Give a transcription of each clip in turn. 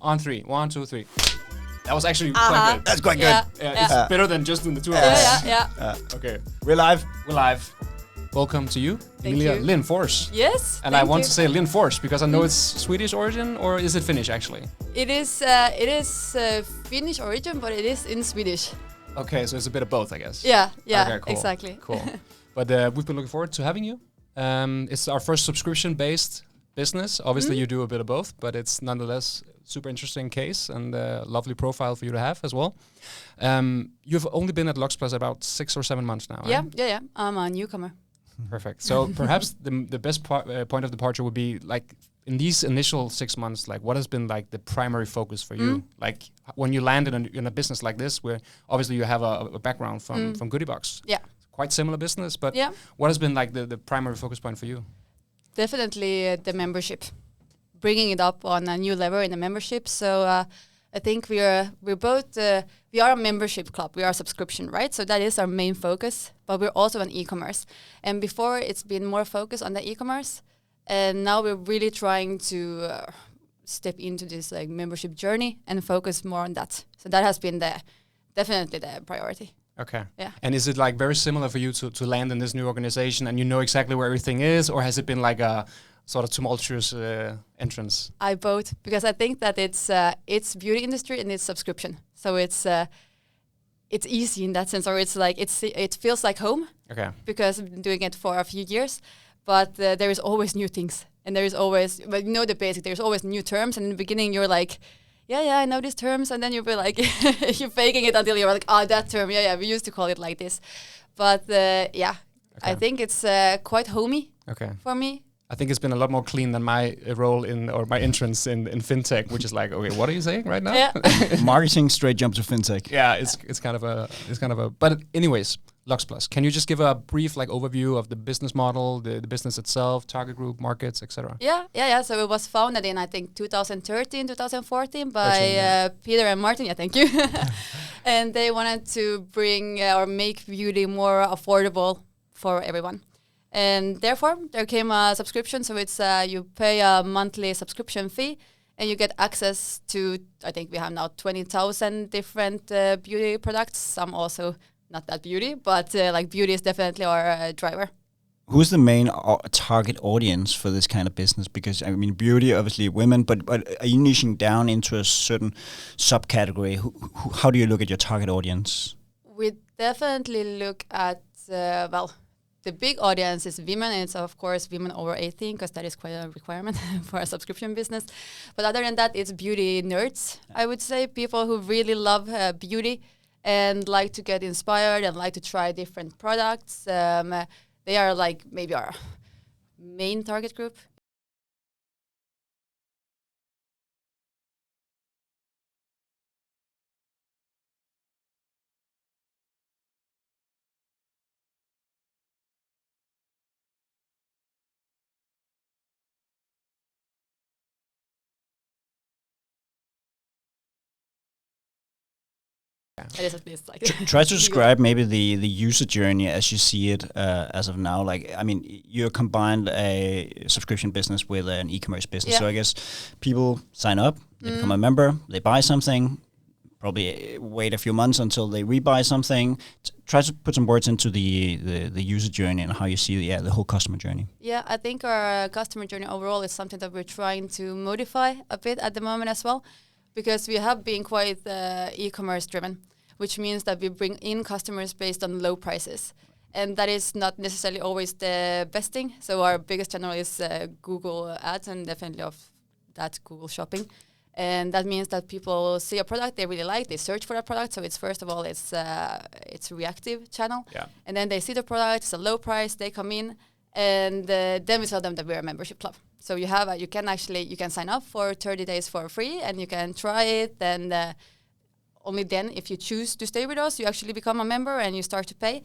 On 3. 1, 2, 3. That was actually quite good. That's quite good. Yeah, it's better than just in the two of us. Yeah. Okay. We're live. We're live. Welcome to you, Emilia Lindfors. Yes. And I want to say Lindfors because I know it's Swedish origin, or is it Finnish actually? It is Finnish origin, but it is in Swedish. Okay, so it's a bit of both, I guess. Yeah, okay, cool. Exactly. Cool. But we've been looking forward to having you. It's our first subscription-based business. Obviously, you do a bit of both, but it's nonetheless super interesting case and a lovely profile for you to have as well. You've only been at Luxplus about 6 or 7 months now. Yeah, right? yeah. I'm a newcomer. Perfect. So perhaps the best point of departure would be like in these initial 6 months, like what has been like the primary focus for you? Like when you landed in a business like this, where obviously you have a background from Goodiebox. Yeah. Quite similar business, but what has been like the primary focus point for you? Definitely the membership, bringing it up on a new level in the membership. So I think we are a membership club. We are a subscription, right? So that is our main focus. But we're also an e-commerce. And before it's been more focused on the e-commerce, and now we're really trying to step into this like membership journey and focus more on that. So that has been definitely the priority. Okay. Yeah. And is it like very similar for you to land in this new organization and you know exactly where everything is, or has it been like a sort of tumultuous entrance? I both, because I think that it's beauty industry and it's subscription, so it's easy in that sense, or it's like it feels like home. Okay. Because I've been doing it for a few years, but there is always new things, and there is always, but you know the basic. There's always new terms, and in the beginning you're like, yeah, I know these terms, and then you'll be like, you're faking it until you're like, oh, that term, yeah, we used to call it like this, but okay. I think it's quite homey. Okay. For me. I think it's been a lot more clean than my role or my entrance in fintech, which is like, okay, what are you saying right now? Yeah. Marketing straight jump to fintech. Yeah, it's kind of a. But anyways, Luxplus, can you just give a brief like overview of the business model, the business itself, target group, markets, etc.? Yeah. So it was founded in I think 2013, 2014 by Peter and Martin. Yeah, thank you. And they wanted to bring or make beauty more affordable for everyone. And therefore, there came a subscription. So it's you pay a monthly subscription fee, and you get access to, I think we have now 20,000 different beauty products. Some also not that beauty, but like beauty is definitely our driver. Who's the main target audience for this kind of business? Because I mean, beauty, obviously women, but are you niching down into a certain subcategory? How do you look at your target audience? We definitely look at, the big audience is women, and it's of course women over 18, because that is quite a requirement for a subscription business. But other than that, it's beauty nerds, I would say, people who really love beauty and like to get inspired and like to try different products. They are like maybe our main target group. It is at least like Try to describe maybe the user journey as you see it as of now. Like, I mean, you combined a subscription business with an e-commerce business. So I guess people sign up, they become a member, they buy something, probably wait a few months until they rebuy something. Try to put some words into the user journey and how you see the whole customer journey. Yeah, I think our customer journey overall is something that we're trying to modify a bit at the moment as well, because we have been quite e-commerce driven, which means that we bring in customers based on low prices. And that is not necessarily always the best thing. So our biggest channel is Google Ads, and definitely of that Google Shopping. And that means that people see a product they really like, they search for that product. So it's first of all, it's reactive channel. Yeah. And then they see the product, it's a low price, they come in, and then we tell them that we're a membership club. So you can sign up for 30 days for free, and you can try it. And only then, if you choose to stay with us, you actually become a member and you start to pay.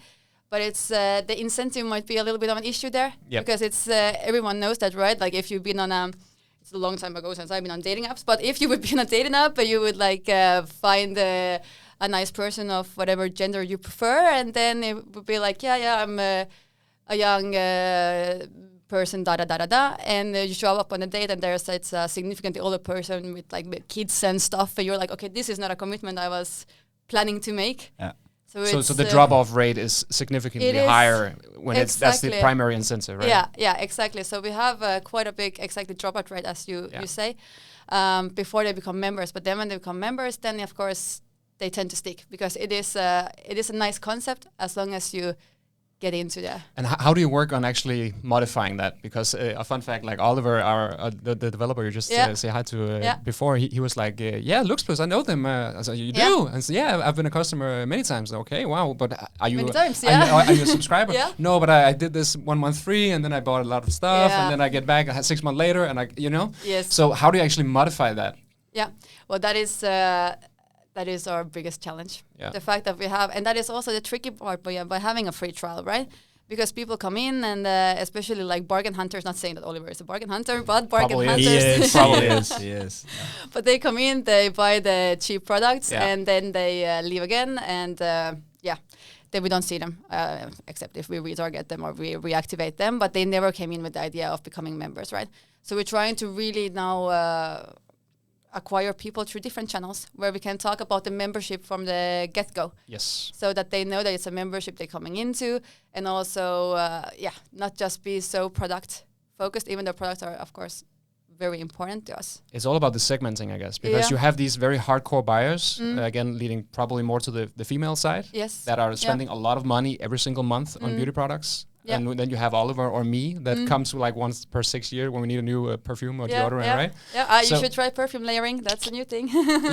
But it's the incentive might be a little bit of an issue there, because it's everyone knows that, right? Like if you've been on it's a long time ago since I've been on dating apps, but if you would be on a dating app, you would like find a nice person of whatever gender you prefer, and then it would be like, I'm a young person da da da da da, and you show up on a date and there's it's a significantly older person with like kids and stuff, and you're like, okay, this is not a commitment I was planning to make. Yeah. So the drop-off rate is significantly higher when that's the primary incentive, right? Yeah, exactly. So we have quite a big drop-out rate, as you say, before they become members. But then when they become members, then of course they tend to stick, because it is a nice concept as long as you get into that. And how do you work on actually modifying that? Because a fun fact, like Oliver, the developer you just say hi to before, he was like, Luxplus, I know them. I said, you do? And I said, yeah, I've been a customer many times. Okay, wow. But are you are you a subscriber? No, but I did this 1 month free, and then I bought a lot of stuff, and then I get back 6 months later, and Yes. So how do you actually modify that? Yeah, well, that is our biggest challenge. Yeah. The fact that we have, and that is also the tricky part by having a free trial, right? Because people come in and especially like bargain hunters, not saying that Oliver is a bargain hunter, but bargain hunters. Probably is. But they come in, they buy the cheap products, and then they leave again, and then we don't see them, except if we retarget them or we reactivate them, but they never came in with the idea of becoming members, right? So we're trying to really now acquire people through different channels where we can talk about the membership from the get-go. Yes. So that they know that it's a membership they're coming into, and also, not just be so product-focused, even though products are, of course, very important to us. It's all about the segmenting, I guess, because you have these very hardcore buyers, again, leading probably more to the female side, that are spending a lot of money every single month on beauty products. Yeah. And then you have Oliver or me that comes like once per 6 years when we need a new perfume or deodorant, right? Yeah, you should try perfume layering. That's a new thing.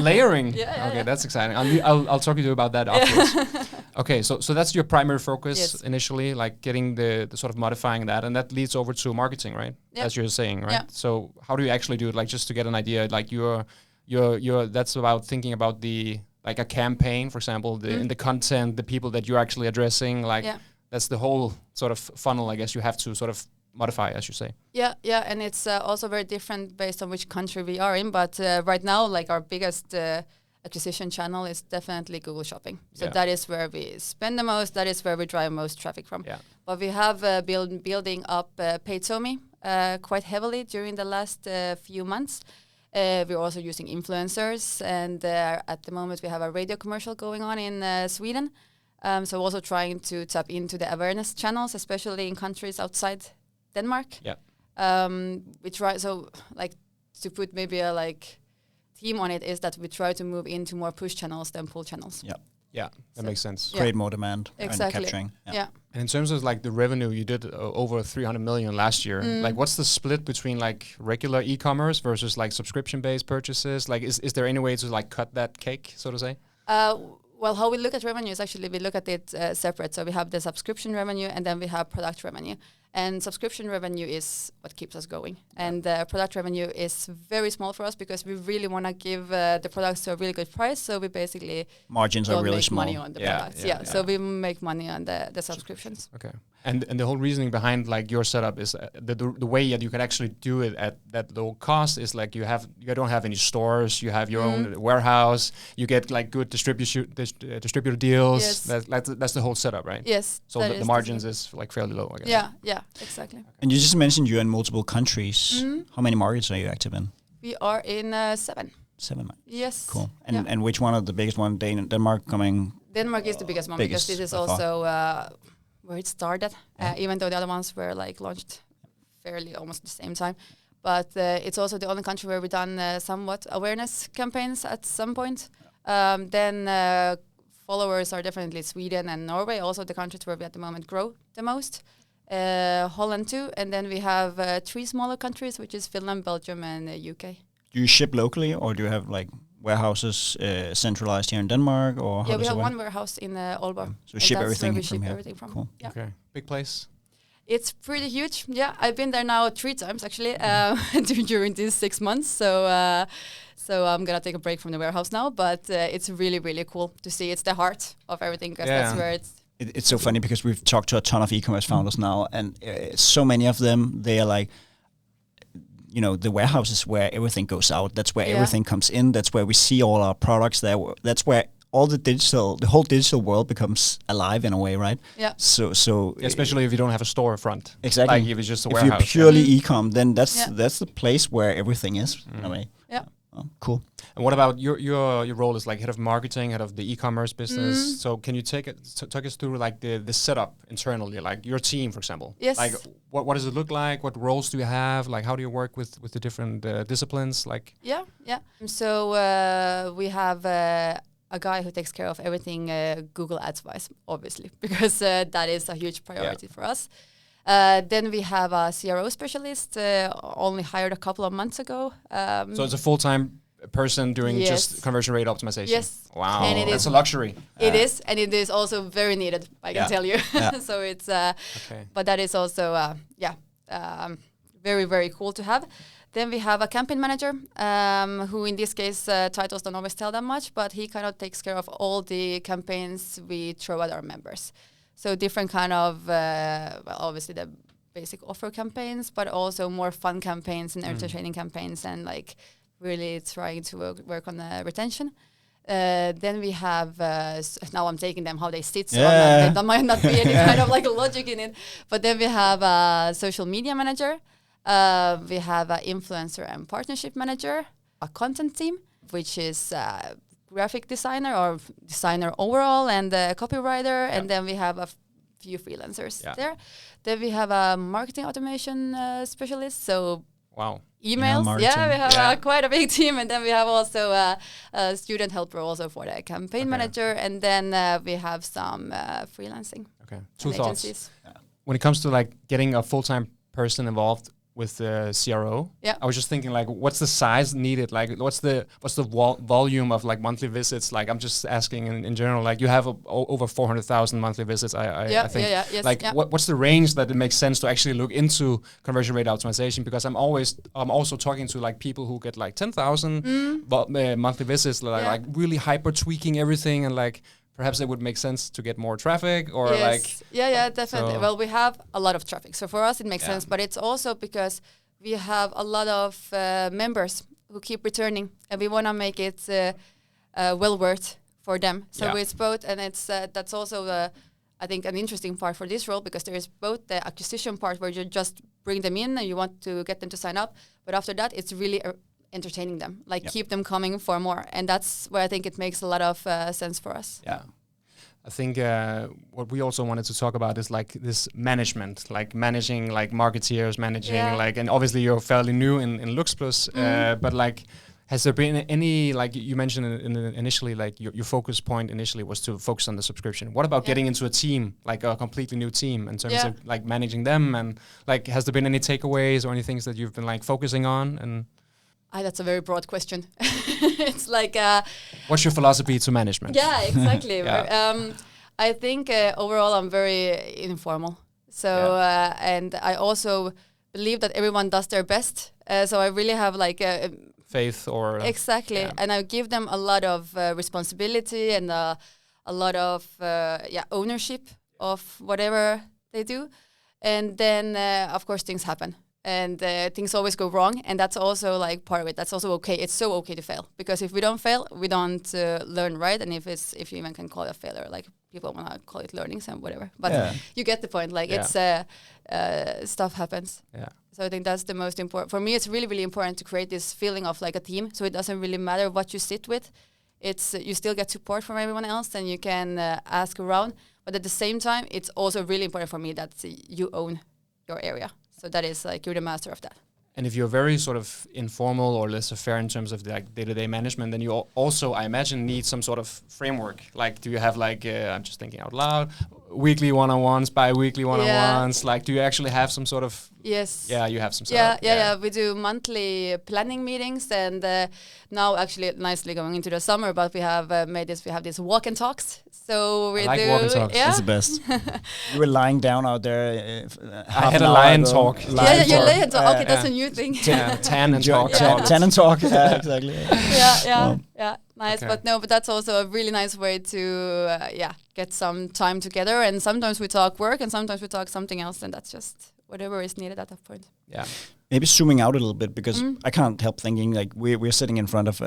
Layering? Okay, that's exciting. I'll talk to you about that afterwards. Okay, so that's your primary focus initially, like getting the sort of modifying that, and that leads over to marketing, right? Yep. As you're saying, right? Yeah. So how do you actually do it? Like just to get an idea, like you're that's about thinking about like a campaign, for example, in the content, the people that you're actually addressing, like. Yeah. That's the whole sort of funnel, I guess, you have to sort of modify, as you say. Yeah, and it's also very different based on which country we are in. But right now, like our biggest acquisition channel is definitely Google Shopping. So that is where we spend the most. That is where we drive most traffic from. Yeah. But we have building up paid SoMe quite heavily during the last few months. We're also using influencers, and at the moment we have a radio commercial going on in Sweden. So also trying to tap into the awareness channels, especially in countries outside Denmark. Yeah. We try, so like to put maybe a theme on it, is that we try to move into more push channels than pull channels. Yeah. Yeah, that makes sense. Create more demand. Exactly. And capturing. Yeah. And in terms of like the revenue, you did over 300 million last year. Like what's the split between like regular e-commerce versus like subscription-based purchases? Like is there any way to like cut that cake, so to say? Well, how we look at revenue is actually we look at it separate. So we have the subscription revenue and then we have product revenue. And subscription revenue is what keeps us going. And product revenue is very small for us because we really want to give the products to a really good price. So we basically margins are really small. Money on the products. Yeah. So we make money on the subscriptions. Okay. And the whole reasoning behind like your setup is the way that you can actually do it at that low cost is like you don't have any stores, you have your own warehouse, you get like good distributor deals. Yes. That's the whole setup, right? Yes. So the margins is like fairly low, I guess. Yeah, exactly. Okay. And you just mentioned you're in multiple countries. How many markets are you active in? We are in 7. 7 markets. Yes. Cool. And which one of the biggest one? Denmark coming? Denmark is the biggest one because this is also where it started, even though the other ones were like launched fairly almost the same time. But it's also the only country where we've done somewhat awareness campaigns at some point. Then followers are definitely Sweden and Norway, also the countries where we at the moment grow the most. Holland too, and then we have 3 smaller countries, which is Finland, Belgium, and UK. Do you ship locally, or do you have like warehouses centralized here in Denmark, or how we have one warehouse in Aalborg. So ship everything from here. Cool. Yeah. Okay, big place. It's pretty huge. Yeah, I've been there now 3 times actually during these 6 months. So I'm gonna take a break from the warehouse now, but it's really, really cool to see. It's the heart of everything because that's where it's. It's so funny because we've talked to a ton of e-commerce founders now, and so many of them, they are like, the warehouse is where everything goes out. That's where everything comes in. That's where we see all our products. That's where the whole digital world becomes alive in a way, right? Yeah. So especially if you don't have a store front. Exactly. Like if it's just a if warehouse. you're purely e-com, then that's the place where everything is in a way. Yeah. Oh, cool. And what about your role as like head of marketing, head of the e-commerce business? So can you take us through like the setup internally, like your team, for example? Yes. Like what does it look like? What roles do you have? Like how do you work with the different disciplines? Like Yeah. So we have a guy who takes care of everything Google Ads wise, obviously, because that is a huge priority for us. Then we have a CRO specialist, only hired a couple of months ago. So it's a full-time person doing Yes. just conversion rate optimization. Yes. Wow. And That's a luxury. It is, and it is also very needed, I can tell you. So it's, but that is also, very, very cool to have. Then we have a campaign manager, who in this case, titles don't always tell that much, but he kind of takes care of all the campaigns we throw at our members. So different kind of, obviously the basic offer campaigns, but also more fun campaigns and entertaining campaigns, and like really trying to work on the retention. Then we have, now I'm taking them how they sit, so there might not be any kind of like logic in it. But then we have a social media manager. We have an influencer and partnership manager, a content team, which is graphic designer or designer overall, and a copywriter, and then we have a few freelancers there. Then we have a marketing automation specialist, so emails. We have quite a big team, and then we have also a student helper also for the campaign manager, and then we have some freelancing. Okay, two thoughts. When it comes to like getting a full-time person involved with the CRO, I was just thinking like, what's the size needed? Like, what's the volume of like monthly visits? Like, I'm just asking in general. Like, you have over 400,000 monthly visits. I think. What's the range that it makes sense to actually look into conversion rate optimization? Because I'm also talking to like people who get like 10,000 monthly visits, like really hyper tweaking everything, and like perhaps it would make sense to get more traffic or definitely. Well, we have a lot of traffic, so for us it makes sense, but it's also because we have a lot of members who keep returning, and we want to make it well worth for them. So it's both, and it's that's also I think an interesting part for this role, because there is both the acquisition part where you just bring them in and you want to get them to sign up, but after that it's really entertaining them, like keep them coming for more, and that's where I think it makes a lot of sense for us. I think what we also wanted to talk about is like this management, like managing like marketeers, like, and obviously you're fairly new in Luxplus, but like, has there been any, like you mentioned initially, like your focus point initially was to focus on the subscription. What about getting into a team, like a completely new team, in terms of like managing them, and like, has there been any takeaways or any things that you've been like focusing on? And that's a very broad question. It's like, what's your philosophy to management? Yeah, exactly. I think overall I'm very informal. So and I also believe that everyone does their best. So I really have like faith or exactly, and I give them a lot of responsibility and a lot of ownership of whatever they do. And then of course things happen. And things always go wrong, and that's also like part of it. That's also okay. It's so okay to fail, because if we don't fail, we don't learn, right? And if you even can call it a failure, like people want to call it learning, and whatever. But you get the point. Like it's stuff happens. Yeah. So I think that's the most important. For me, it's really, really important to create this feeling of like a team. So it doesn't really matter what you sit with. It's you still get support from everyone else, and you can ask around. But at the same time, it's also really important for me that you own your area. So that is like, you're the master of that. And if you're very sort of informal or laissez-faire in terms of the like day-to-day management, then you also, I imagine, need some sort of framework. Like, do you have like, I'm just thinking out loud, weekly one-on-ones, bi-weekly one-on-ones? Like, do you actually have some sort of... Yes. Yeah, you have some sort of... Yeah. We do monthly planning meetings, and now actually nicely going into the summer, but we have we have these walk and talks. So we I like walk and talks. It's the best. You were lying down out there. I had a lion talk. You lay and talk. Okay, that's a new thing. Tan and talk. Tan and talk. Exactly. Yeah. Nice, okay. But that's also a really nice way to get some time together. And sometimes we talk work, and sometimes we talk something else, and that's just whatever is needed at that point. Yeah. Maybe zooming out a little bit, because I can't help thinking like we're sitting in front of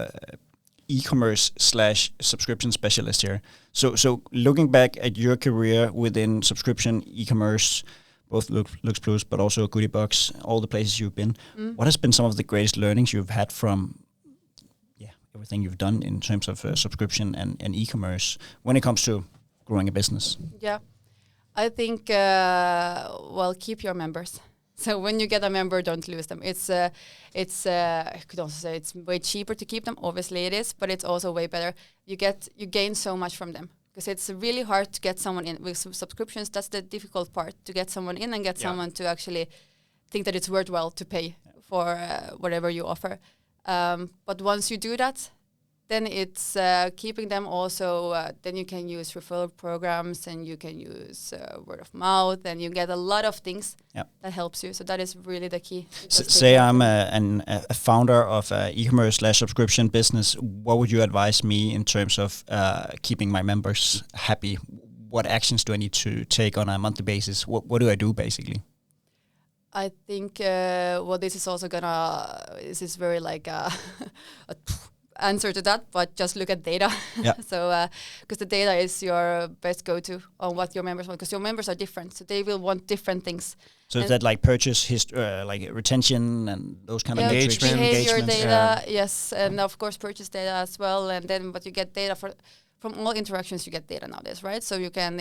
e-commerce / subscription specialist here. So looking back at your career within subscription, e-commerce, both Luxplus, but also Goodie Box, all the places you've been, what has been some of the greatest learnings you've had from everything you've done in terms of subscription and e-commerce when it comes to growing a business? Yeah, I think, keep your members. So when you get a member, don't lose them. I could also say it's way cheaper to keep them. Obviously it is, but it's also way better. You gain so much from them, because it's really hard to get someone in with subscriptions. That's the difficult part, to get someone in and get someone to actually think that it's worthwhile to pay for whatever you offer. But once you do that, then it's keeping them also. Then you can use referral programs, and you can use word of mouth, and you get a lot of things that helps you. So that is really the key. Say I'm a founder of an e-commerce / subscription business. What would you advise me in terms of keeping my members happy? What actions do I need to take on a monthly basis? What do I do basically? I think, this is also this is very like a answer to that, but just look at data. Yeah. So, because the data is your best go-to on what your members want, because your members are different, so they will want different things. So is that like purchase history, like retention and those kind of engagement, behavior data, yes, and of course purchase data as well. And then, but you get data from all interactions. You get data nowadays, right? So you can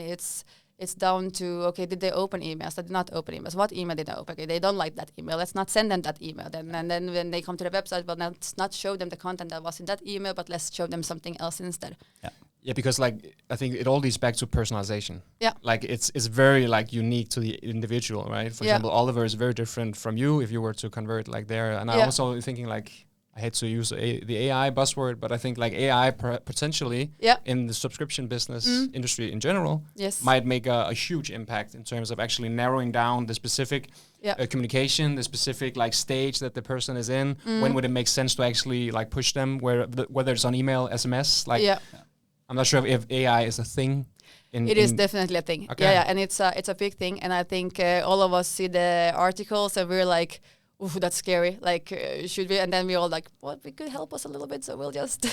it's down to, okay, did they open emails? Did they not open emails? What email did they open? Okay, they don't like that email. Let's not send them that email. And then when they come to the website, well, let's not show them the content that was in that email, but let's show them something else instead. Yeah, because like I think it all leads back to personalization. Yeah. Like it's very like unique to the individual, right? For example, Oliver is very different from you if you were to convert like there. And I'm also thinking like, I hate to use the AI buzzword, but I think like AI potentially in the subscription business industry in general might make a huge impact in terms of actually narrowing down the specific communication, the specific like stage that the person is in. When would it make sense to actually like push them, whether it's on email, SMS? Like, I'm not sure if AI is a thing. It is definitely a thing. Okay. Yeah, and it's a big thing. And I think all of us see the articles and we're like, ooh, that's scary. Like, should we? And then we all like, what? It could help us a little bit, so we'll just,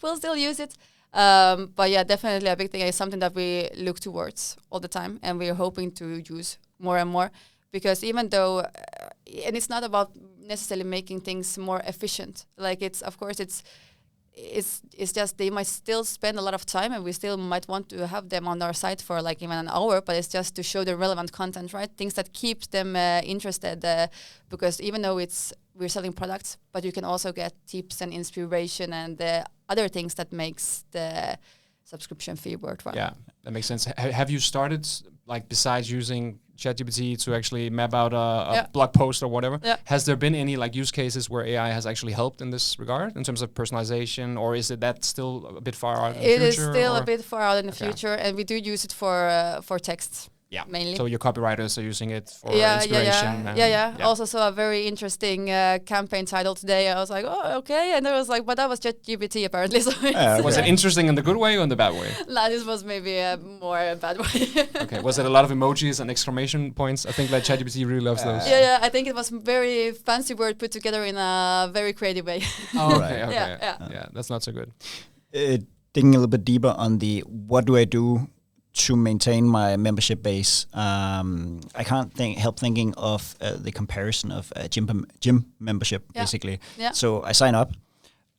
we'll still use it. But yeah, definitely a big thing. It's something that we look towards all the time, and we're hoping to use more and more. Because even though, and it's not about necessarily making things more efficient. Like it's just they might still spend a lot of time, and we still might want to have them on our site for like even an hour, but it's just to show the relevant content, right? Things that keeps them interested, because even though we're selling products, but you can also get tips and inspiration and other things that makes the subscription fee worthwhile. Yeah, that makes sense. Have you started, like, besides using ChatGPT to actually map out a blog post or whatever, has there been any like use cases where AI has actually helped in this regard in terms of personalization, or is that still a bit far out in the future? It is still a bit far out in the future, and we do use it for texts. Yeah, mainly. So your copywriters are using it for inspiration. Yeah. Also saw a very interesting campaign title today. I was like, oh, okay. And I was like, but that was ChatGPT apparently. So was it interesting in the good way or in the bad way? No, this was maybe more a bad way. Okay. Was it a lot of emojis and exclamation points? I think that ChatGPT really loves those. Yeah. I think it was very fancy word put together in a very creative way. Oh, okay. Yeah, that's not so good. Digging a little bit deeper on the what do I do to maintain my membership base, I can't help thinking of the comparison of gym membership, basically. Yeah. So I sign up,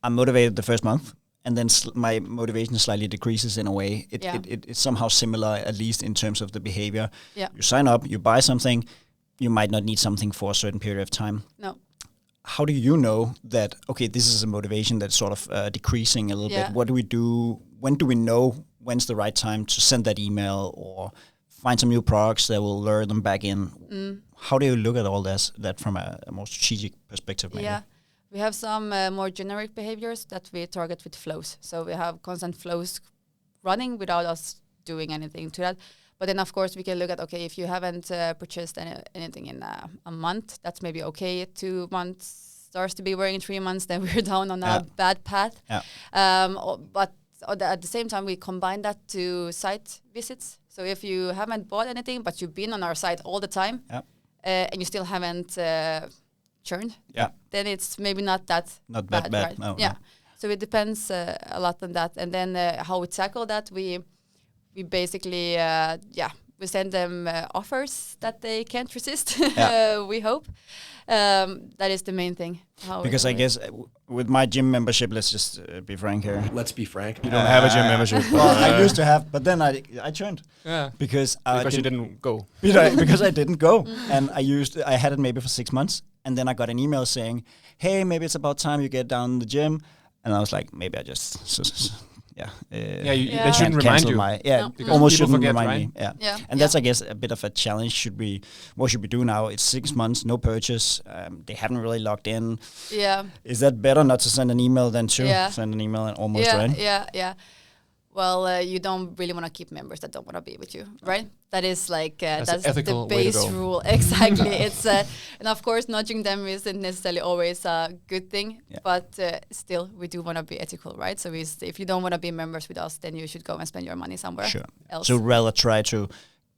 I'm motivated the first month, and then my motivation slightly decreases in a way. It's somehow similar, at least in terms of the behavior. Yeah. You sign up, you buy something, you might not need something for a certain period of time. No. How do you know that, okay, this is a motivation that's sort of decreasing a little bit? What do we do? When do we know when's the right time to send that email or find some new products that will lure them back in? How do you look at all that from a more strategic perspective? Maybe? Yeah, we have some more generic behaviors that we target with flows. So we have constant flows running without us doing anything to that. But then, of course, we can look at, okay, if you haven't purchased anything in a month, that's maybe okay. 2 months starts to be wearing 3 months, then we're down on a bad path. Yeah. But at the same time, we combine that to site visits. So if you haven't bought anything, but you've been on our site all the time, and you still haven't churned, then it's maybe not that bad. Right? No, yeah. No. So it depends a lot on that. And then how we tackle that, we basically, we send them offers that they can't resist, we hope. That is the main thing. Because I guess with my gym membership, let's just be frank here. Let's be frank. You don't have a gym membership. Well, I used to have, but then I churned. Yeah. Because you didn't go. Because I didn't go. And I had it maybe for 6 months. And then I got an email saying, hey, maybe it's about time you get down in the gym. And I was like, maybe I just... They shouldn't remind you. Almost shouldn't forget, remind right? me. Yeah. And that's, I guess, a bit of a challenge. What should we do now? It's 6 months, no purchase. They haven't really logged in. Yeah. Is that better not to send an email than to send an email and almost right? Yeah. Well, you don't really want to keep members that don't want to be with you, right? That is like that's the base rule. Exactly. It's and of course nudging them isn't necessarily always a good thing, but still we do want to be ethical, right? So if you don't want to be members with us, then you should go and spend your money somewhere else. So rather try to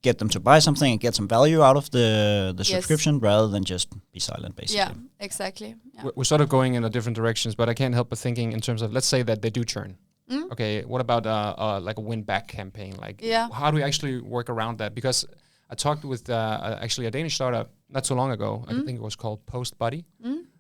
get them to buy something and get some value out of the subscription rather than just be silent, basically. Yeah, exactly. Yeah. We're sort of going in a different directions, but I can't help but thinking in terms of, let's say that they do churn. Okay, what about like a win-back campaign? Like, how do we actually work around that? Because I talked with actually a Danish startup not so long ago. I think it was called PostBuddy.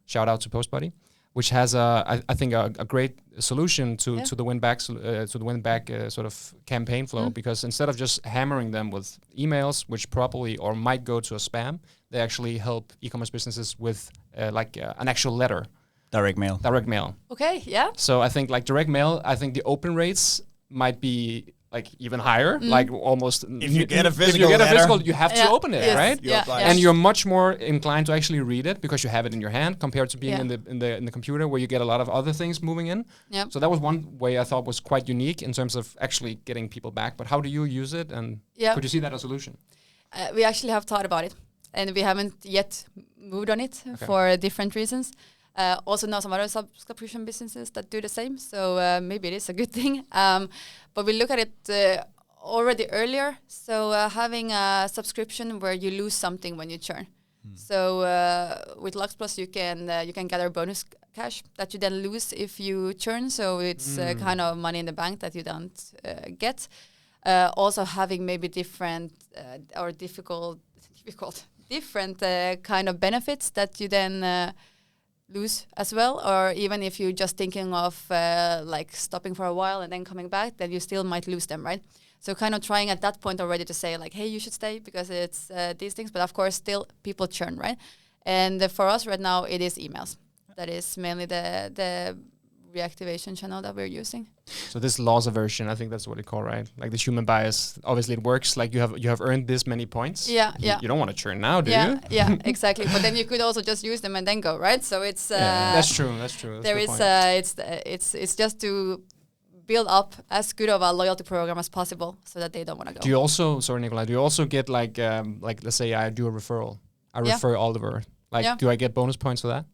Shout out to PostBuddy, which has I think a great solution to the win-back sort of campaign flow. Because instead of just hammering them with emails, which probably or might go to a spam, they actually help e-commerce businesses with an actual letter. Direct mail. Okay, yeah. So I think like direct mail, I think the open rates might be like even higher, like almost. If you get a physical, you have to open it, right? And you're much more inclined to actually read it because you have it in your hand compared to being in the computer where you get a lot of other things moving in. Yeah. So that was one way I thought was quite unique in terms of actually getting people back. But how do you use it, and could you see that as a solution? We actually have thought about it, and we haven't yet moved on it for different reasons. Also know some other subscription businesses that do the same, so maybe it is a good thing. But we look at it already earlier. So having a subscription where you lose something when you churn. So with Luxplus, you can gather bonus cash that you then lose if you churn. So it's kind of money in the bank that you don't get. Also having maybe different kind of benefits that you then lose as well, or even if you're just thinking of like stopping for a while and then coming back, then you still might lose them, right? So kind of trying at that point already to say like, hey, you should stay because it's these things, but of course still people churn, right? And for us right now, it is emails. That is mainly the reactivation channel that we're using. So this loss aversion, I think that's what they call, right? Like this human bias, obviously it works. Like you have earned this many points. Yeah. You don't want to churn now, do you? Yeah, exactly. But then you could also just use them and then go, right? So it's that's true. That's it's just to build up as good of a loyalty program as possible so that they don't want to go. Do you also, sorry Nikolai, do you also get like let's say I do a referral, I refer Oliver, do I get bonus points for that?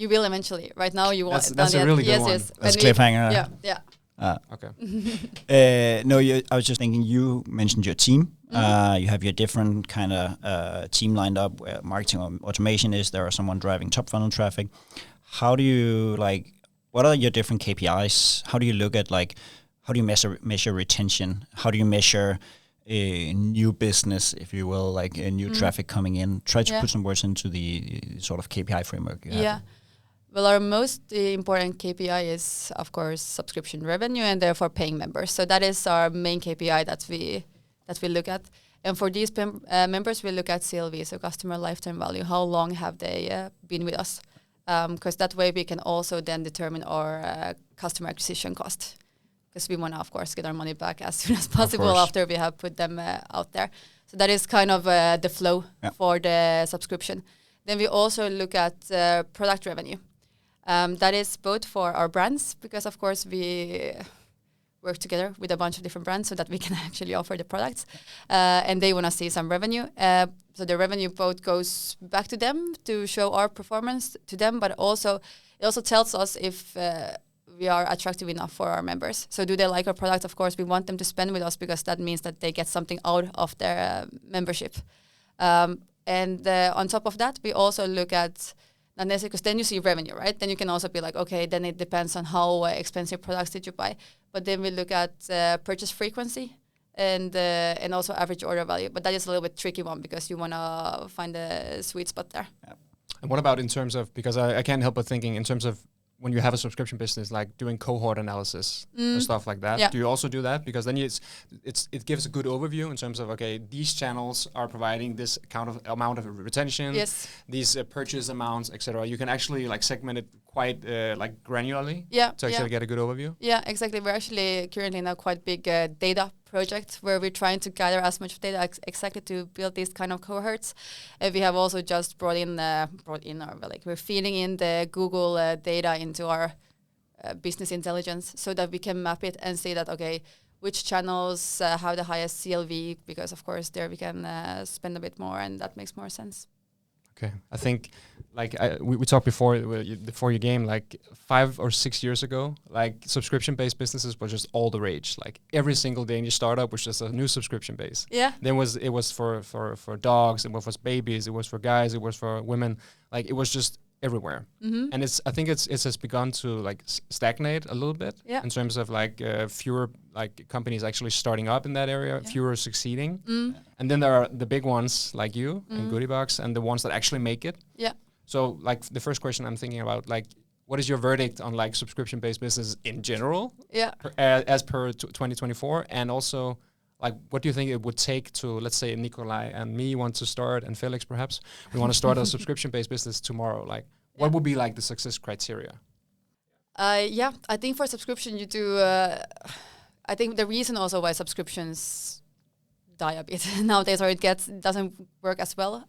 You will eventually. Right now, you won't. That's a really good one. Yes. That's cliffhanger. Yeah. Okay. I was just thinking. You mentioned your team. You have your different kind of team lined up. Where marketing or automation is. There are someone driving top funnel traffic. How do you what are your different KPIs? How do you look at how do you measure retention? How do you measure a new business, if you will, like a new traffic coming in? Try to put some words into the sort of KPI framework you have. Well, our most important KPI is, of course, subscription revenue and therefore paying members. So that is our main KPI that we look at. And for these members, we look at CLV, so customer lifetime value. How long have they been with us? Because that way we can also then determine our customer acquisition cost. Because we want to, of course, get our money back as soon as possible after we have put them out there. So that is kind of the flow for the subscription. Then we also look at product revenue. That is both for our brands, because of course we work together with a bunch of different brands so that we can actually offer the products, and they want to see some revenue. So the revenue both goes back to them to show our performance to them, but it also tells us if we are attractive enough for our members. So do they like our product? Of course, we want them to spend with us because that means that they get something out of their membership. And on top of that, we also look at not necessarily, because then you see revenue, right? Then you can also be like, okay, then it depends on how expensive products did you buy. But then we look at purchase frequency and also average order value. But that is a little bit tricky one because you want to find a sweet spot there. Yeah. And what about in terms of, because I can't help but thinking in terms of when you have a subscription business, like doing cohort analysis and stuff like that, do you also do that? Because then it gives a good overview in terms of, okay, these channels are providing this amount of retention, these purchase amounts, etc. You can actually like segment it quite like granularly to actually get a good overview. Yeah, exactly. We're actually currently in a quite big data project where we're trying to gather as much data exactly to build these kind of cohorts. We have also just we're feeding in the Google data into our business intelligence so that we can map it and see that, okay, which channels have the highest CLV, because of course there we can spend a bit more and that makes more sense. Okay, I think like we talked before your game, like 5 or 6 years ago, like subscription-based businesses was just all the rage. Like every single Danish startup was just a new subscription base. Yeah. Then it was for dogs, it was for babies, it was for guys, it was for women. Like it was just everywhere. Mm-hmm. And I think it has begun to like stagnate a little bit in terms of like fewer like companies actually starting up in that area, fewer succeeding. And then there are the big ones like you and Goodiebox and the ones that actually make it. Yeah. So like the first question I'm thinking about, like, what is your verdict on like subscription-based business in general? Yeah. As per 2024, and also like, what do you think it would take to, let's say, Nikolai and me want to start, and Felix perhaps, we want to start a subscription-based business tomorrow? Like, what would be like the success criteria? I think for subscription you do. I think the reason also why subscriptions die a bit nowadays, or it doesn't work as well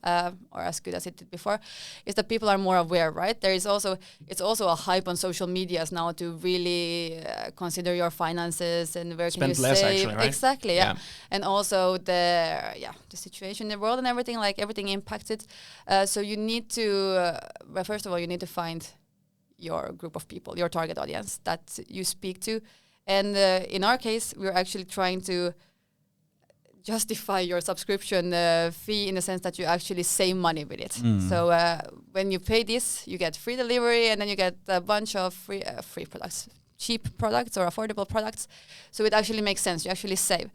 or as good as it did before, is that people are more aware, right? It's also a hype on social medias now to really consider your finances and where spend can you less save. Actually, right? Exactly, yeah. And also the situation in the world and everything, like everything impacted. So you need to, well, first of all, you need to find your group of people, your target audience that you speak to. And in our case, we're actually trying to justify your subscription fee in the sense that you actually save money with it. So when you pay this, you get free delivery, and then you get a bunch of free products, cheap products or affordable products. So it actually makes sense. You actually save.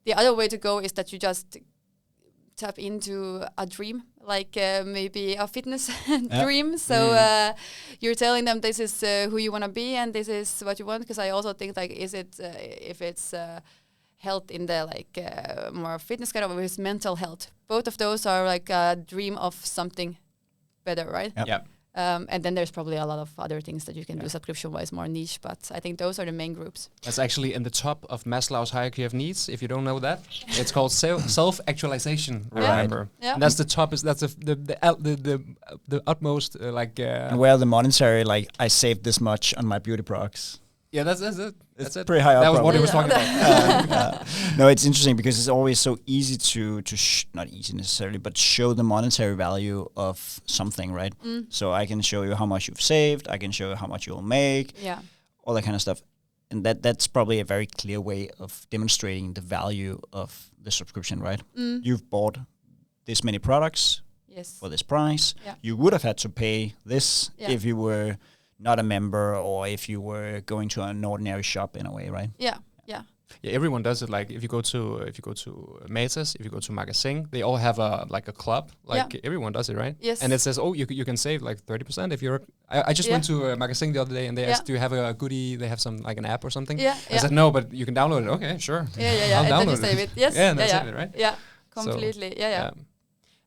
The other way to go is that you just tap into a dream, like maybe a fitness dream. So you're telling them this is who you want to be and this is what you want. Because I also think like, is it if it's health in the like more fitness kind of, or is mental health? Both of those are like a dream of something better, right? Yep. And then there's probably a lot of other things that you can do subscription-wise, more niche, but I think those are the main groups. That's actually in the top of Maslow's hierarchy of needs. If you don't know that, it's called self-actualization. Remember, and that's the top. That's the utmost And where the monetary, like, I saved this much on my beauty products. Yeah, that's it. That's it. Pretty high up. That was what he was talking about. No, it's interesting because it's always so easy to not easy necessarily, but show the monetary value of something, right? So I can show you how much you've saved. I can show you how much you'll make. Yeah, all that kind of stuff, and that's probably a very clear way of demonstrating the value of the subscription, right? You've bought this many products for this price. Yeah. You would have had to pay this if you were not a member, or if you were going to an ordinary shop in a way, right? Yeah. Everyone does it. Like if you go to Matas, if you go to Magasin, they all have a club. Like everyone does it, right? Yes. And it says, you can save like 30% if you're. I just went to Magasin the other day, and they asked, do you have a goodie? They have some like an app or something. Yeah. I said no, but you can download it. Okay, sure. Yeah. I'll download and then you save it. Yes. Yeah, and then save it, right? Yeah. Completely. So, yeah.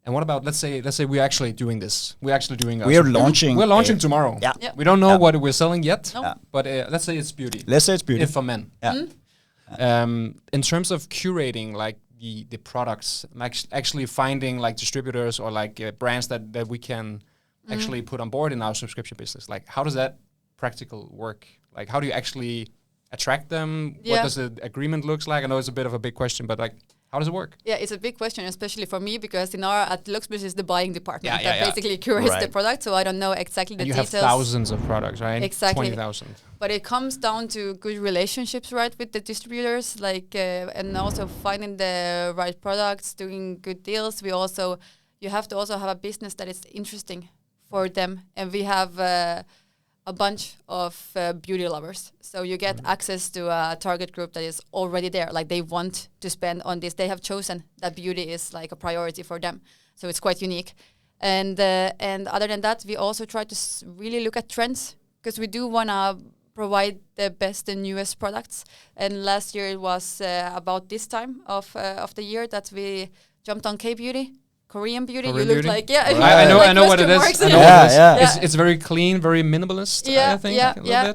And what about, let's say we're actually doing this. We're actually doing. We're launching. We're launching tomorrow. Yeah. Yep. We don't know what we're selling yet. Nope. But let's say it's beauty. It's for men. Yeah. In terms of curating like the products, actually finding like distributors or like brands that we can actually put on board in our subscription business. Like, how does that practical work? Like, how do you actually attract them? Yeah. What does the agreement looks like? I know it's a bit of a big question, but like, how does it work? Yeah, it's a big question, especially for me, because at Luxplus is the buying department that basically curates the product. So I don't know exactly the details. You have thousands of products, right? Exactly. 20,000. But it comes down to good relationships, right, with the distributors, like, and also finding the right products, doing good deals. You have to also have a business that is interesting for them, and we have a bunch of beauty lovers. So you get access to a target group that is already there. Like they want to spend on this. They have chosen that beauty is like a priority for them. So it's quite unique. And other than that, we also try to really look at trends, because we do want to provide the best and newest products. And last year it was about this time of the year that we jumped on K-beauty. Korean beauty. Korean you look beauty? like, yeah. I know what it is. I know what it is. It's very clean, very minimalist. I think.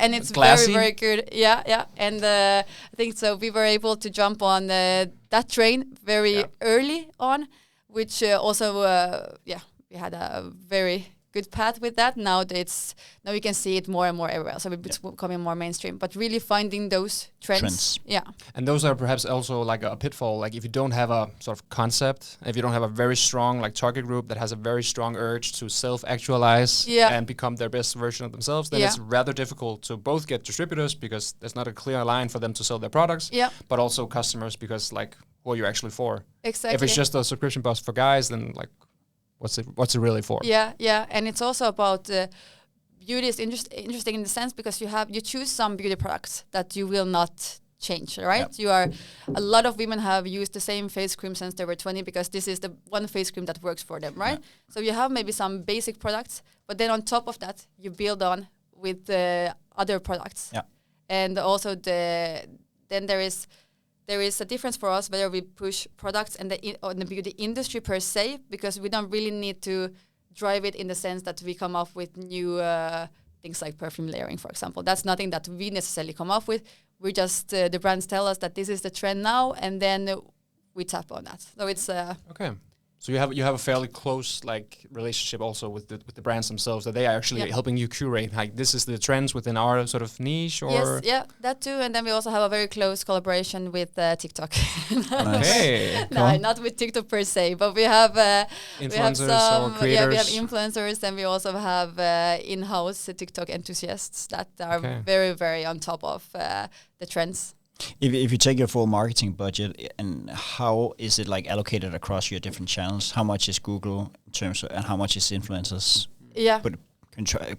And it's classy. very, very good. Yeah. And I think so. We were able to jump on that train very early on, which also, we had a very good path with that. Now we can see it more and more everywhere. So it's becoming more mainstream. But really finding those trends. Yeah. And those are perhaps also like a pitfall. Like if you don't have a sort of concept, if you don't have a very strong like target group that has a very strong urge to self-actualize and become their best version of themselves, then it's rather difficult to both get distributors, because there's not a clear line for them to sell their products, but also customers, because like who are you actually for? Exactly. If it's just a subscription box for guys, then like what's it really for? Yeah, and it's also about beauty is interesting in the sense because you choose some beauty products that you will not change, right? A lot of women have used the same face cream since they were 20 because this is the one face cream that works for them, right? So you have maybe some basic products, but then on top of that you build on with other products. And also then there is a difference for us whether we push products and on the beauty industry per se, because we don't really need to drive it in the sense that we come up with new things like perfume layering, for example. That's nothing that we necessarily come up with. We just, the brands tell us that this is the trend now, and then we tap on that. So it's... Okay. So you have a fairly close like relationship also with the brands themselves, that they are actually helping you curate like this is the trends within our sort of niche, or yes, that too. And then we also have a very close collaboration with TikTok. Okay. No, not with TikTok per se, but we have influencers or creators. We have influencers, and we also have in-house TikTok enthusiasts that are very, very on top of the trends. If you take your full marketing budget, and how is it like allocated across your different channels? How much is Google in terms of, and how much is influencers? Yeah.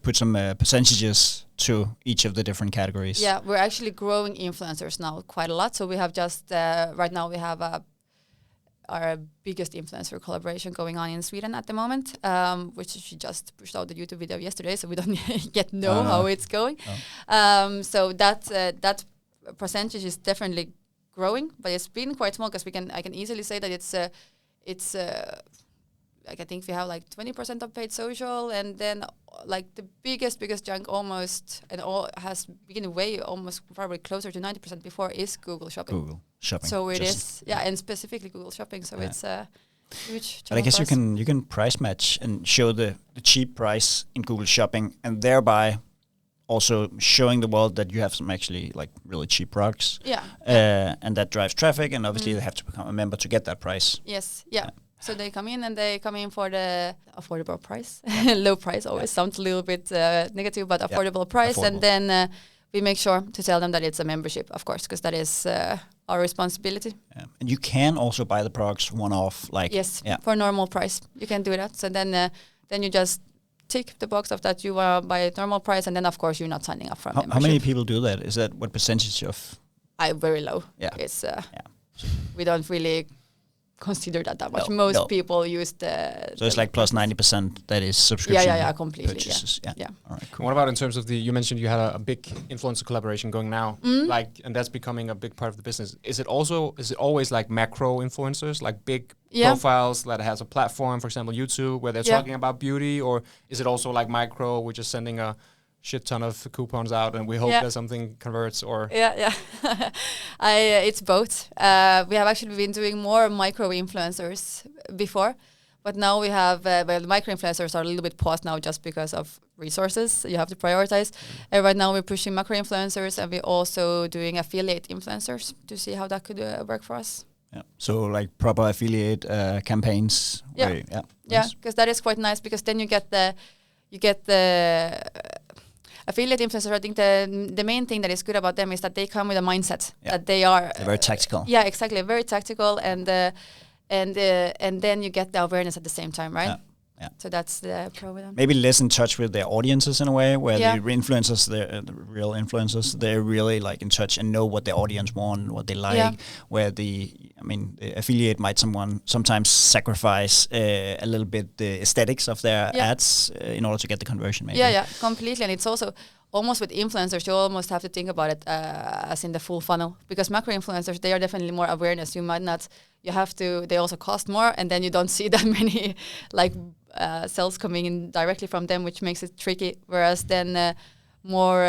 Put some percentages to each of the different categories. Yeah, we're actually growing influencers now quite a lot. So we have just right now we have our biggest influencer collaboration going on in Sweden at the moment, which she just pushed out the YouTube video yesterday, so we don't yet know how it's going. So that percentage is definitely growing, but it's been quite small because I can easily say that it's like I think we have like 20% of paid social, and then like the biggest chunk almost and all has been way almost probably closer to 90% before is Google Shopping. Google Shopping. So it is, and specifically Google Shopping. So it's huge. But I guess you can price match and show the cheap price in Google Shopping, and thereby also showing the world that you have some actually like really cheap products. And that drives traffic, and obviously they have to become a member to get that price. Yes. Yeah. So they come in for the affordable price. Low price always sounds a little bit negative, but affordable price. And then we make sure to tell them that it's a membership, of course, because that is our responsibility. And you can also buy the products one-off. For normal price. You can do that. So then you just tick the box of that you want to buy a normal price, and then, of course, you're not signing up for a membership. How many people do that? Is that what percentage of? Very low. Yeah. It's we don't really consider that much. Most people use the... So it's like plus 90% that is subscription. Yeah, completely. Purchases. Yeah. All right, cool. What about in terms of you mentioned you had a big influencer collaboration going now, and that's becoming a big part of the business. Is it always like macro influencers, like big profiles that has a platform, for example, YouTube, where they're talking about beauty, or is it also like micro, we're just sending a shit ton of coupons out and we hope that something converts, or it's both. We have actually been doing more micro influencers before, but now we have the micro influencers are a little bit paused now just because of resources. You have to prioritize. Right now we're pushing macro influencers, and we're also doing affiliate influencers to see how that could work for us. So like proper affiliate campaigns. Because that is quite nice, because then you get the affiliate influencers. I think the main thing that is good about them is that they come with a mindset that they're very tactical. Yeah, exactly, very tactical, and then you get the awareness at the same time, right? Yeah. So that's the pro with them. Maybe less in touch with their audiences in a way, where the influencers, the real influencers, they're really like in touch and know what their audience want, what they like. Where the affiliate might sometimes sacrifice a little bit the aesthetics of their ads in order to get the conversion. Maybe. Yeah, completely. And it's also almost with influencers, you almost have to think about it as in the full funnel, because macro influencers, they are definitely more awareness. They also cost more, and then you don't see that many like sales coming in directly from them, which makes it tricky. Whereas then more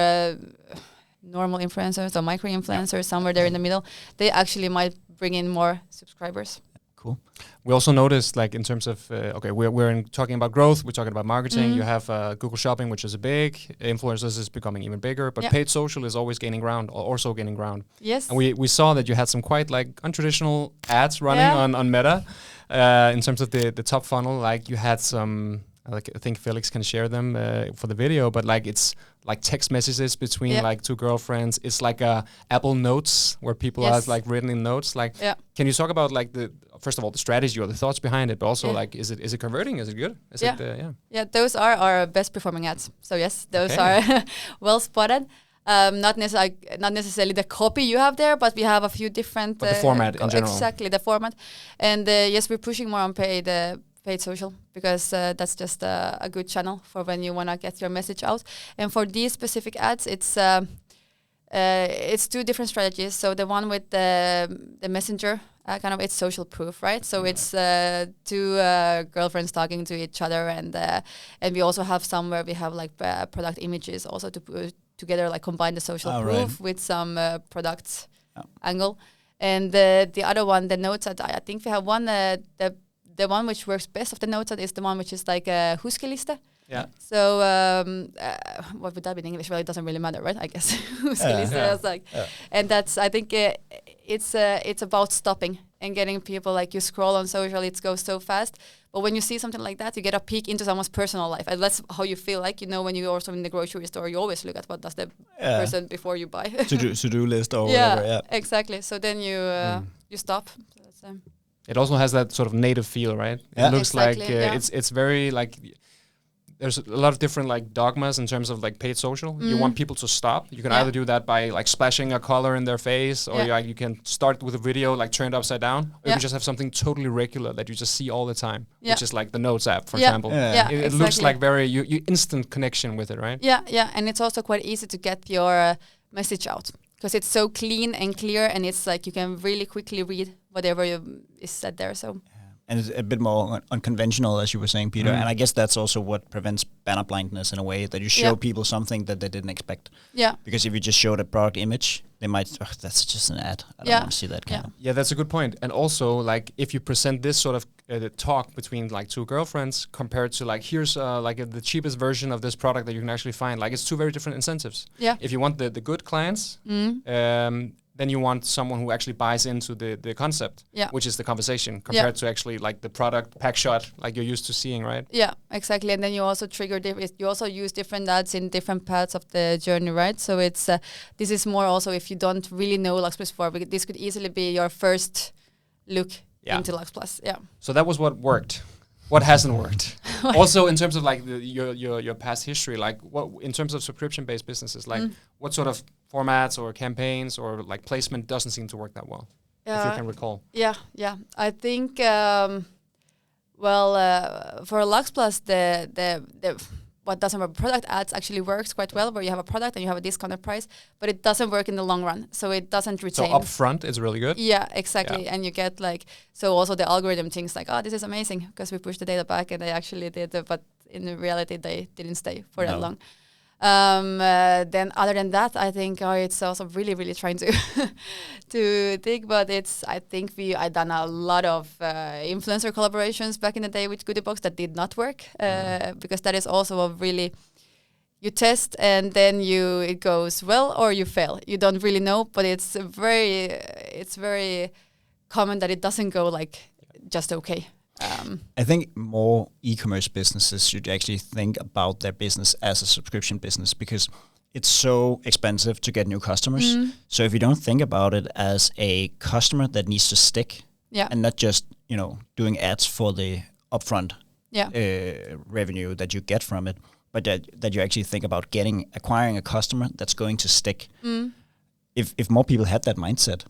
normal influencers or micro influencers, somewhere there in the middle, they actually might bring in more subscribers. Cool. We also noticed, like in terms of we're talking about growth, we're talking about marketing. You have Google Shopping, which is big. Influencers is becoming even bigger, but paid social is always gaining ground, or also gaining ground. Yes. And we saw that you had some quite like untraditional ads running on Meta. In terms of the top funnel, like you had some. Like I think Felix can share them for the video, but like it's like text messages between like two girlfriends. It's like Apple Notes where people have like written in notes. Like, can you talk about like first of all the strategy or the thoughts behind it, but also like is it converting? Is it good? Is it, those are our best performing ads. So yes, those are well spotted. Not necessarily the copy you have there, but we have a few different. But the format in general. Exactly, the format, and yes, we're pushing more on paid social, because that's just a good channel for when you want to get your message out. And for these specific ads, it's two different strategies. So the one with the messenger, it's social proof, right? So it's two girlfriends talking to each other, and we also have some where we have like product images also to put together, like combine the social proof with some product angle. And the other one, the notes ad, I think we have one the one which works best of the notes ad is the one which is like a huskeliste. Yeah. So what would that be in English? Well, it doesn't really matter, right? I guess huskeliste. And that's, I think it's about stopping and getting people, like you scroll on social, it goes so fast. But when you see something like that, you get a peek into someone's personal life. And that's how you feel like, when you're also in the grocery store, you always look at what does the person before you buy. To-do list or whatever. Yeah, exactly. So then you stop. So that's, it also has that sort of native feel, right? It looks like it's very like there's a lot of different like dogmas in terms of like paid social. You want people to stop. You can either do that by like splashing a color in their face, or you can start with a video like turned upside down, or you can just have something totally regular that you just see all the time, which is like the Notes app, for example. It looks like very you instant connection with it, right? Yeah, and it's also quite easy to get your message out, because it's so clean and clear, and it's like you can really quickly read whatever is said there. So. And it's a bit more unconventional, as you were saying, Peter. And I guess that's also what prevents banner blindness in a way, that you show people something that they didn't expect. Yeah. Because if you just showed a product image, they might, that's just an ad. I don't want to see that kind of. Yeah, that's a good point. And also, like, if you present this sort of talk between like two girlfriends compared to like, here's like the cheapest version of this product that you can actually find, like it's two very different incentives. Yeah. If you want the good clients, then you want someone who actually buys into the concept, which is the conversation, compared to actually like the product pack shot, like you're used to seeing, right? Yeah, exactly. And then you also you also use different ads in different parts of the journey, right? So it's this is more also if you don't really know Luxplus before, this could easily be your first look into Luxplus. Yeah. So that was what worked. What hasn't worked? Also, in terms of like your past history, like what in terms of subscription-based businesses, like what sort of formats or campaigns or like placement doesn't seem to work that well, if you can recall? Yeah. I think for Luxplus, the what doesn't work, product ads actually works quite well, where you have a product and you have a discounted price, but it doesn't work in the long run, so it doesn't retain. So upfront, it's really good. Yeah, exactly, and you get like, so also the algorithm thinks like, oh, this is amazing because we pushed the data back and they actually did, but in reality they didn't stay for that long. Then other than that, I think it's also really trying to think, but I think I done a lot of influencer collaborations back in the day with Goodiebox that did not work, because that is also a really, you test and then it goes well or you fail. You don't really know, but it's very common that it doesn't go like just okay. I think more e-commerce businesses should actually think about their business as a subscription business, because it's so expensive to get new customers. So if you don't think about it as a customer that needs to stick, and not just doing ads for the upfront revenue that you get from it, but that you actually think about acquiring a customer that's going to stick. If more people had that mindset,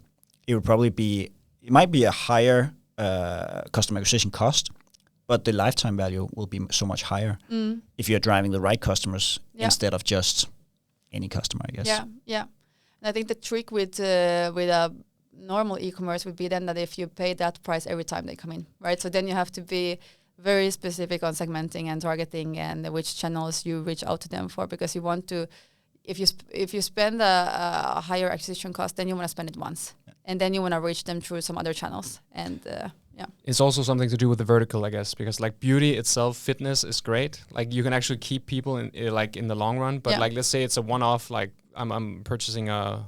it might be a higher customer acquisition cost, but the lifetime value will be so much higher if you're driving the right customers instead of just any customer, I guess. Yeah. And I think the trick with a normal e-commerce would be then that if you pay that price every time they come in, right? So then you have to be very specific on segmenting and targeting and which channels you reach out to them for, because you want to, if you spend a higher acquisition cost, then you want to spend it once, and then you want to reach them through some other channels. And it's also something to do with the vertical, I guess, because like beauty itself, fitness is great. Like you can actually keep people in the long run, but like let's say it's a one-off, like I'm purchasing a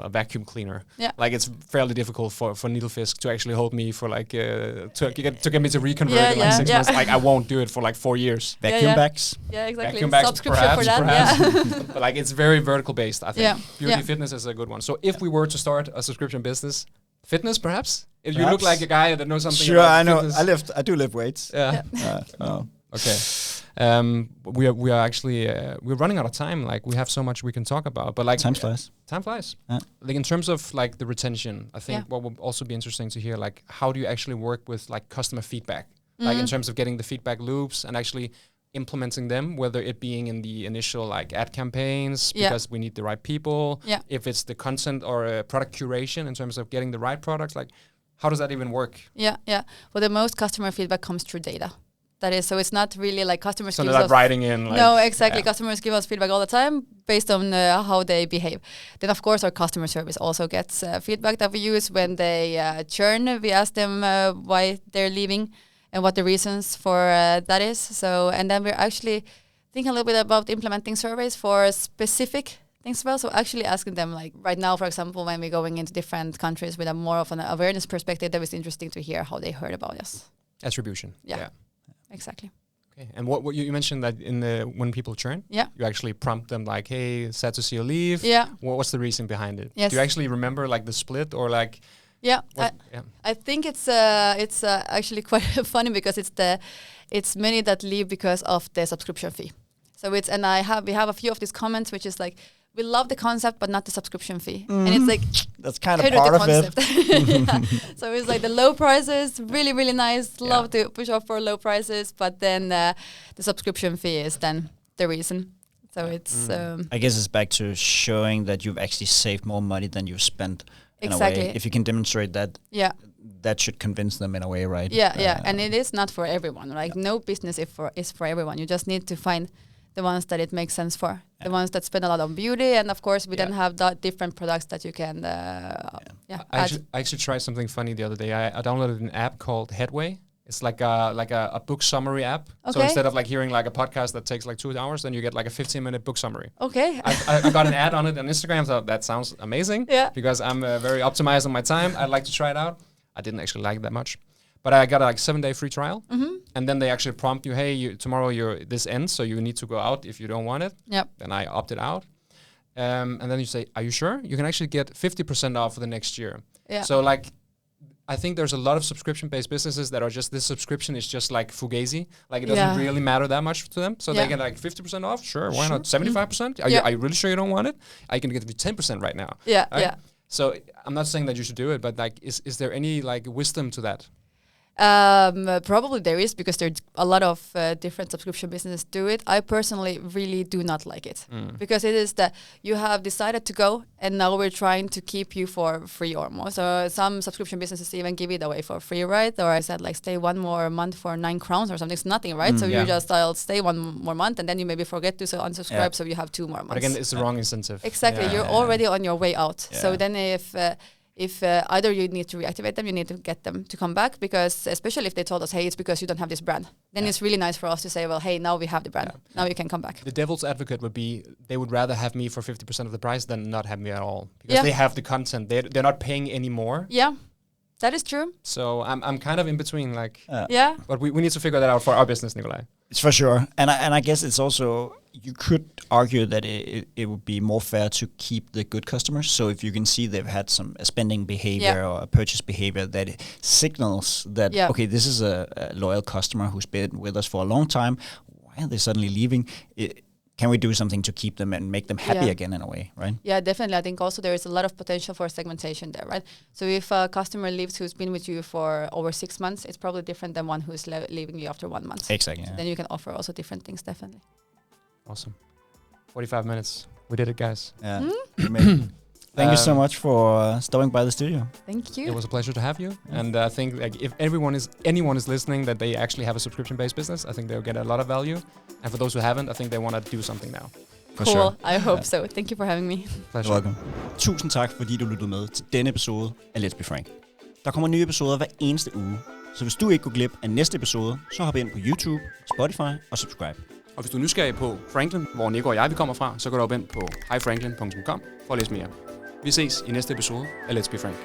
vacuum cleaner. Yeah. Like it's fairly difficult for Needlefisk to actually hold me for like to get me to reconvert in like 6 months. Like I won't do it for like 4 years. Vacuum bags. Yeah, exactly. Vacuum bags, subscription perhaps. for that. But like it's very vertical based, I think. Yeah. Beauty fitness is a good one. So if we were to start a subscription business, fitness perhaps? If you look like a guy that knows something about fitness. Sure, I know. I do lift weights. Yeah. Okay. We are actually we're running out of time. Like we have so much we can talk about, but like time flies. Time flies. Yeah. Like in terms of like the retention, I think what would also be interesting to hear, like how do you actually work with like customer feedback, like in terms of getting the feedback loops and actually implementing them, whether it being in the initial like ad campaigns because we need the right people, if it's the content or product curation in terms of getting the right products, like how does that even work? Yeah. Well, the most customer feedback comes through data. That is, so it's not really like customers. So they're not writing in. Like, no, exactly. Yeah. Customers give us feedback all the time based on how they behave. Then, of course, our customer service also gets feedback that we use when they churn. We ask them why they're leaving and what the reasons for that is. So, and then we're actually thinking a little bit about implementing surveys for specific things as well. So actually asking them, like right now, for example, when we're going into different countries with a more of an awareness perspective, that was interesting to hear how they heard about us. Attribution. Yeah. Exactly. Okay. And what you mentioned that when people churn, you actually prompt them like, "Hey, sad to see you leave." Yeah. What's the reason behind it? Yes. Do you actually remember like the split or like? Yeah. I think it's actually quite funny because it's many that leave because of the subscription fee. So we have a few of these comments which is like, we love the concept, but not the subscription fee. And it's like, that's kind of part of it. So it's like the low prices, really, really nice. Love to push off for low prices, but then the subscription fee is then the reason. So it's... I guess it's back to showing that you've actually saved more money than you've spent. Exactly. In a way. If you can demonstrate that, that should convince them in a way, right? Yeah. And it is not for everyone. Like no business is for everyone. You just need to find the ones that it makes sense for, the ones that spend a lot on beauty, and of course we then have different products that you can. I actually tried something funny the other day. I downloaded an app called Headway. It's like a book summary app. Okay. So instead of like hearing like a podcast that takes like 2 hours, then you get like a 15-minute book summary. Okay. I got an ad on it on Instagram, so that sounds amazing. Yeah. Because I'm very optimized on my time. I'd like to try it out. I didn't actually like it that much. But I got a 7-day free trial, and then they actually prompt you, "Hey, tomorrow this ends, so you need to go out if you don't want it." Yep. Then I opted out, and then you say, "Are you sure?" You can actually get 50% off for the next year. Yeah. So like, I think there's a lot of subscription-based businesses that are just this subscription is just like fugazi, like it doesn't really matter that much to them. So they get like 50% off. Sure, why not? 75%? Are you really sure you don't want it? I can get it for 10% right now. Yeah. Right? Yeah. So I'm not saying that you should do it, but like, is there any like wisdom to that? Probably there is, because there's a lot of different subscription businesses do it. I personally really do not like it because it is that you have decided to go and now we're trying to keep you for free or more. So some subscription businesses even give it away for free, right? Or I said like stay 1 more month for 9 crowns or something. It's nothing, right? So you just I'll stay 1 more month and then you maybe forget to unsubscribe, so you have 2 more months. But again, it's the wrong incentive. Exactly, you're already on your way out. Yeah. So then if either you need to reactivate them, you need to get them to come back, because especially if they told us, hey, it's because you don't have this brand, then it's really nice for us to say, well, hey, now we have the brand. Yeah. Now you can come back. The devil's advocate would be they would rather have me for 50% of the price than not have me at all, because they have the content. They're not paying any more. Yeah, that is true. So I'm kind of in between, like, but we need to figure that out for our business, Nikolai. It's for sure. And I guess it's also, you could argue that it would be more fair to keep the good customers. So if you can see they've had some spending behavior or a purchase behavior that signals that, okay, this is a loyal customer who's been with us for a long time. Why are they suddenly leaving? Can we do something to keep them and make them happy again in a way, right? Yeah, definitely. I think also there is a lot of potential for segmentation there, right? So if a customer leaves who's been with you for over 6 months, it's probably different than one who's leaving you after 1 month. Exactly. So then you can offer also different things, definitely. Awesome. 45 minutes. We did it, guys. Yeah. Thank you so much for stopping by the studio. Thank you. It was a pleasure to have you. And I think like if anyone is listening that they actually have a subscription-based business, I think they'll get a lot of value. And for those who haven't, I think they want to do something now. For sure. I hope so. Thank you for having me. Pleasure. You're welcome. Tusind tak, fordi du lyttede med til denne episode af Let's Be Frank. Der kommer nye episoder hver eneste uge. Så hvis du ikke går glip af næste episode, så hop ind på YouTube, Spotify og subscribe. Og hvis du er nysgerrig på Franklin, hvor Nico og jeg vi kommer fra, så går du op ind på highfranklin.com for at læse mere. Vi ses i næste episode af Let's Be Frank.